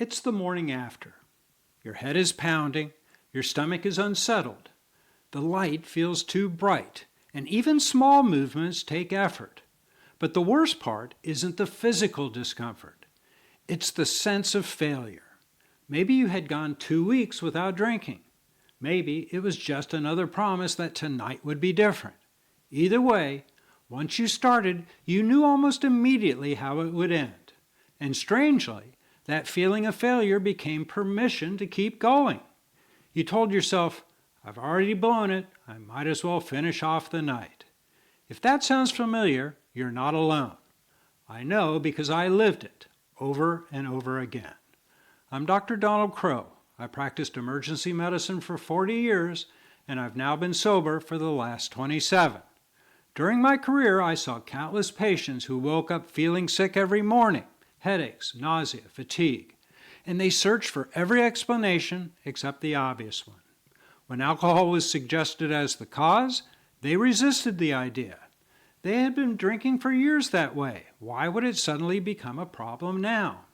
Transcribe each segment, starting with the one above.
It's the morning after. Your head is pounding, your stomach is unsettled. The light feels too bright, and even small movements take effort. But the worst part isn't the physical discomfort. It's the sense of failure. Maybe you had gone 2 weeks without drinking. Maybe it was just another promise that tonight would be different. Either way, once you started, you knew almost immediately how it would end. And strangely, that feeling of failure became permission to keep going. You told yourself, I've already blown it, I might as well finish off the night. If that sounds familiar, you're not alone. I know because I lived it over and over again. I'm Dr. Donald Crowe. I practiced emergency medicine for 40 years, and I've now been sober for the last 27. During my career, I saw countless patients who woke up feeling sick every morning, headaches, nausea, fatigue, and they searched for every explanation except the obvious one. When alcohol was suggested as the cause, they resisted the idea. They had been drinking for years that way. Why would it suddenly become a problem now?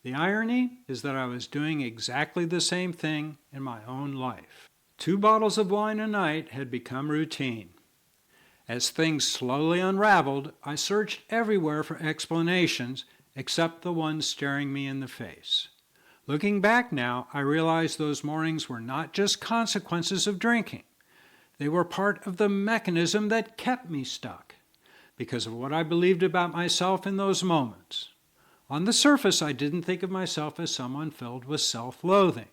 The irony is that I was doing exactly the same thing in my own life. 2 bottles of wine a night had become routine. As things slowly unraveled, I searched everywhere for explanations except the ones staring me in the face. Looking back now, I realize those mornings were not just consequences of drinking. They were part of the mechanism that kept me stuck, because of what I believed about myself in those moments. On the surface, I didn't think of myself as someone filled with self-loathing.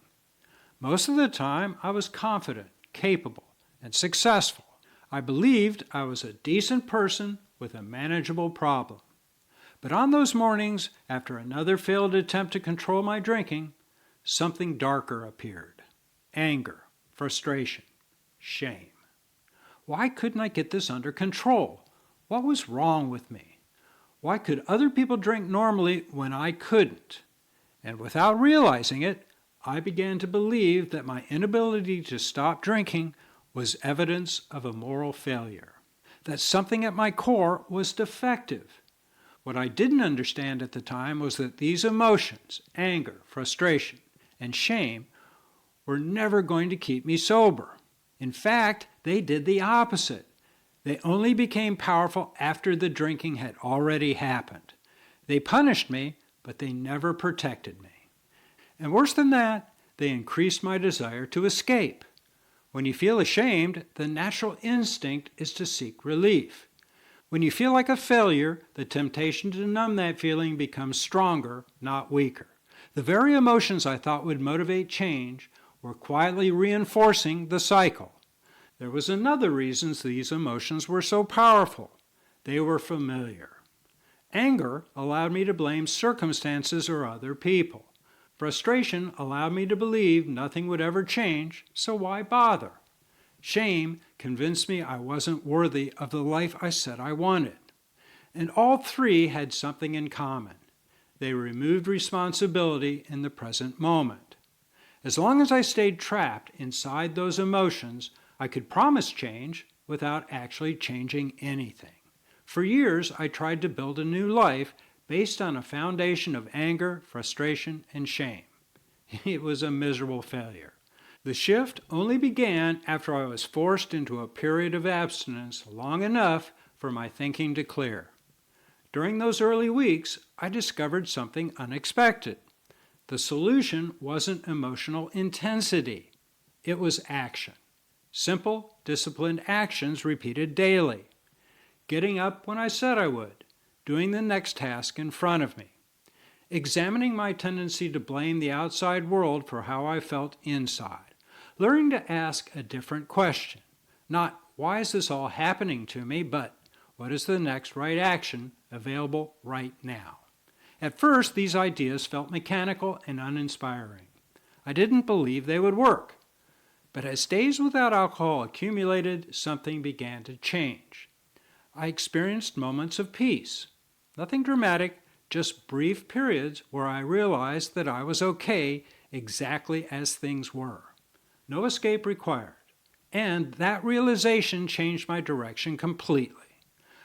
Most of the time, I was confident, capable, and successful. I believed I was a decent person with a manageable problem. But on those mornings, after another failed attempt to control my drinking, something darker appeared. Anger, frustration, shame. Why couldn't I get this under control? What was wrong with me? Why could other people drink normally when I couldn't? And without realizing it, I began to believe that my inability to stop drinking was evidence of a moral failure, that something at my core was defective. What I didn't understand at the time was that these emotions, anger, frustration, and shame, were never going to keep me sober. In fact, they did the opposite. They only became powerful after the drinking had already happened. They punished me, but they never protected me. And worse than that, they increased my desire to escape. When you feel ashamed, the natural instinct is to seek relief. When you feel like a failure, the temptation to numb that feeling becomes stronger, not weaker. The very emotions I thought would motivate change were quietly reinforcing the cycle. There was another reason these emotions were so powerful. They were familiar. Anger allowed me to blame circumstances or other people. Frustration allowed me to believe nothing would ever change, so why bother? Shame convinced me I wasn't worthy of the life I said I wanted. And all 3 had something in common. They removed responsibility in the present moment. As long as I stayed trapped inside those emotions, I could promise change without actually changing anything. For years, I tried to build a new life based on a foundation of anger, frustration, and shame. It was a miserable failure. The shift only began after I was forced into a period of abstinence long enough for my thinking to clear. During those early weeks, I discovered something unexpected. The solution wasn't emotional intensity. It was action. Simple, disciplined actions repeated daily. Getting up when I said I would. Doing the next task in front of me. Examining my tendency to blame the outside world for how I felt inside. Learning to ask a different question. Not, why is this all happening to me, but what is the next right action available right now? At first, these ideas felt mechanical and uninspiring. I didn't believe they would work. But as days without alcohol accumulated, something began to change. I experienced moments of peace. Nothing dramatic, just brief periods where I realized that I was okay exactly as things were. No escape required. And that realization changed my direction completely.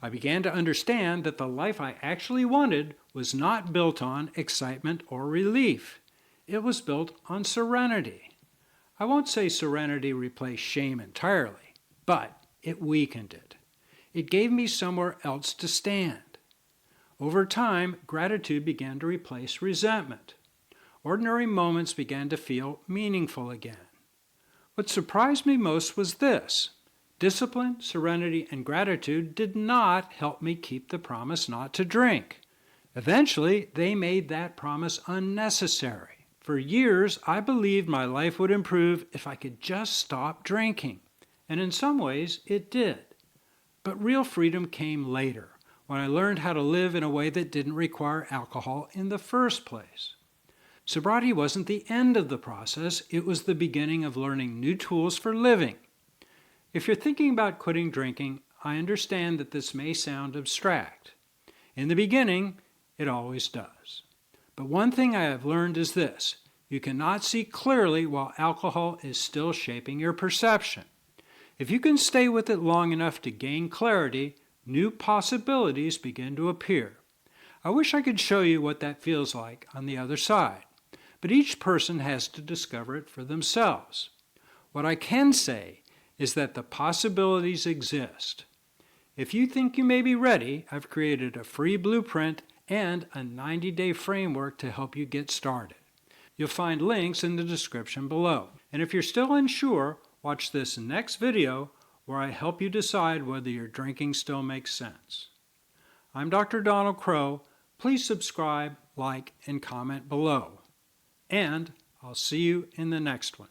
I began to understand that the life I actually wanted was not built on excitement or relief. It was built on serenity. I won't say serenity replaced shame entirely, but it weakened it. It gave me somewhere else to stand. Over time, gratitude began to replace resentment. Ordinary moments began to feel meaningful again. What surprised me most was this. Discipline, serenity, and gratitude did not help me keep the promise not to drink. Eventually, they made that promise unnecessary. For years, I believed my life would improve if I could just stop drinking. And in some ways, it did. But real freedom came later, when I learned how to live in a way that didn't require alcohol in the first place. Sobriety wasn't the end of the process, it was the beginning of learning new tools for living. If you're thinking about quitting drinking, I understand that this may sound abstract. In the beginning, it always does. But one thing I have learned is this: you cannot see clearly while alcohol is still shaping your perception. If you can stay with it long enough to gain clarity, new possibilities begin to appear. I wish I could show you what that feels like on the other side, but each person has to discover it for themselves. What I can say is that the possibilities exist. If you think you may be ready, I've created a free blueprint and a 90-day framework to help you get started. You'll find links in the description below. And if you're still unsure, watch this next video where I help you decide whether your drinking still makes sense. I'm Dr. Donald Crowe. Please subscribe, like, and comment below. And I'll see you in the next one.